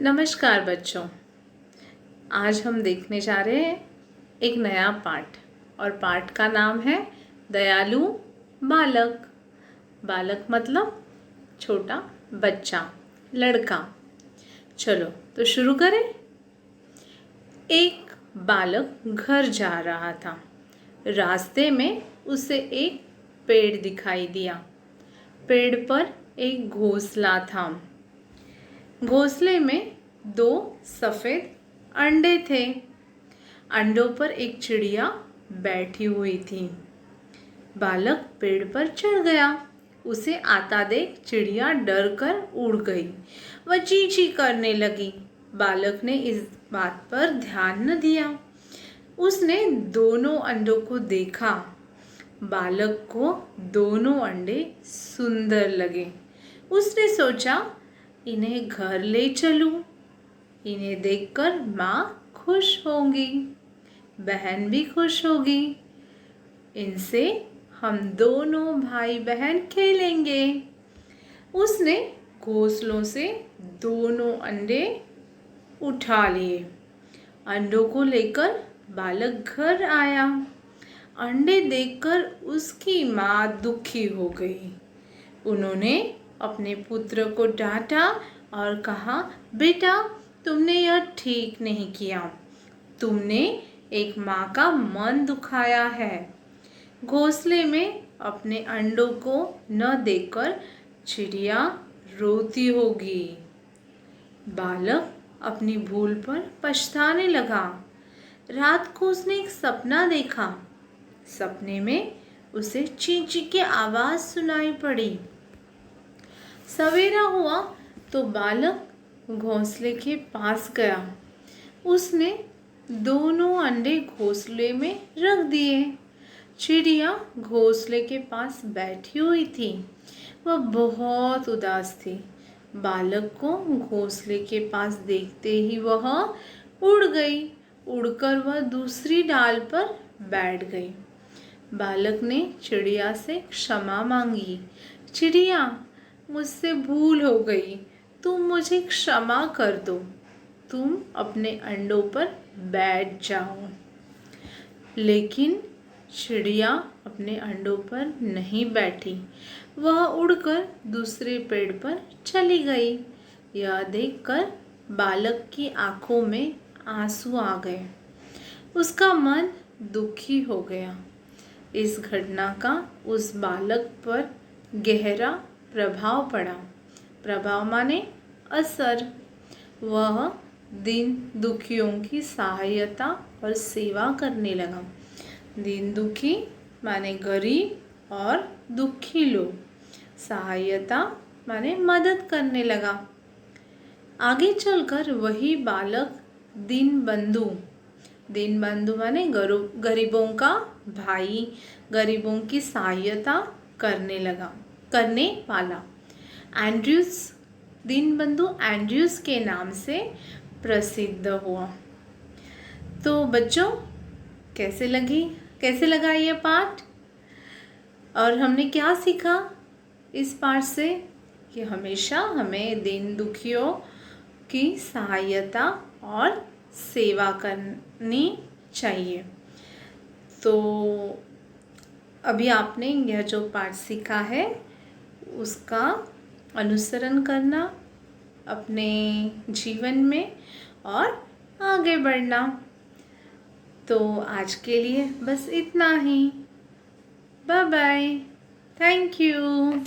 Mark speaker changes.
Speaker 1: नमस्कार बच्चों। आज हम देखने जा रहे हैं एक नया पाठ और पाठ का नाम है दयालु बालक। बालक मतलब छोटा बच्चा, लड़का। चलो तो शुरू करें। एक बालक घर जा रहा था। रास्ते में उसे एक पेड़ दिखाई दिया। पेड़ पर एक घोंसला था। घोंसले में 2 सफ़ेद अंडे थे। अंडों पर एक चिड़िया बैठी हुई थी। बालक पेड़ पर चढ़ गया। उसे आता देख चिड़िया डर कर उड़ गई। वह चींची करने लगी। बालक ने इस बात पर ध्यान न दिया। उसने दोनों अंडों को देखा। बालक को दोनों अंडे सुंदर लगे। उसने सोचा, इन्हें घर ले चलूं। इन्हें देखकर माँ खुश होंगी, बहन भी खुश होगी। इनसे हम दोनों भाई बहन खेलेंगे। उसने घोंसलों से दोनों अंडे उठा लिए। अंडों को लेकर बालक घर आया। अंडे देखकर उसकी माँ दुखी हो गई। उन्होंने अपने पुत्र को डांटा और कहा, बेटा तुमने यह ठीक नहीं किया। तुमने एक माँ का मन दुखाया है। घोंसले में अपने अंडों को न देखकर चिड़िया रोती होगी। बालक अपनी भूल पर पछताने लगा। रात को उसने एक सपना देखा। सपने में उसे चींची की आवाज़ सुनाई पड़ी। सवेरा हुआ तो बालक घोंसले के पास गया। उसने दोनों अंडे घोंसले में रख दिए। चिड़िया घोंसले के पास बैठी हुई थी। वह बहुत उदास थी। बालक को घोंसले के पास देखते ही वह उड़ गई। उड़कर वह दूसरी डाल पर बैठ गई। बालक ने चिड़िया से क्षमा मांगी। चिड़िया, मुझसे भूल हो गई। तुम मुझे क्षमा कर दो। तुम अपने अंडों पर बैठ जाओ। लेकिन चिड़िया अपने अंडों पर नहीं बैठी। वह उड़कर दूसरे पेड़ पर चली गई। यह देखकर बालक की आंखों में आंसू आ गए। उसका मन दुखी हो गया। इस घटना का उस बालक पर गहरा प्रभाव पड़ा। प्रभाव माने असर। वह दीन दुखियों की सहायता और सेवा करने लगा। दीन दुखी माने गरीब और दुखी लोग। सहायता माने मदद करने लगा। आगे चलकर वही बालक दीनबंधु माने गरीबों का भाई, गरीबों की सहायता करने वाला। एंड्रयूस दीनबंधु एंड्रयूस के नाम से प्रसिद्ध हुआ। तो बच्चों, कैसे लगा ये पाठ? और हमने क्या सीखा इस पाठ से? कि हमेशा हमें दीन दुखियों की सहायता और सेवा करनी चाहिए। तो अभी आपने यह जो पाठ सीखा है उसका अनुसरण करना अपने जीवन में और आगे बढ़ना। तो आज के लिए बस इतना ही। Bye bye. Thank you.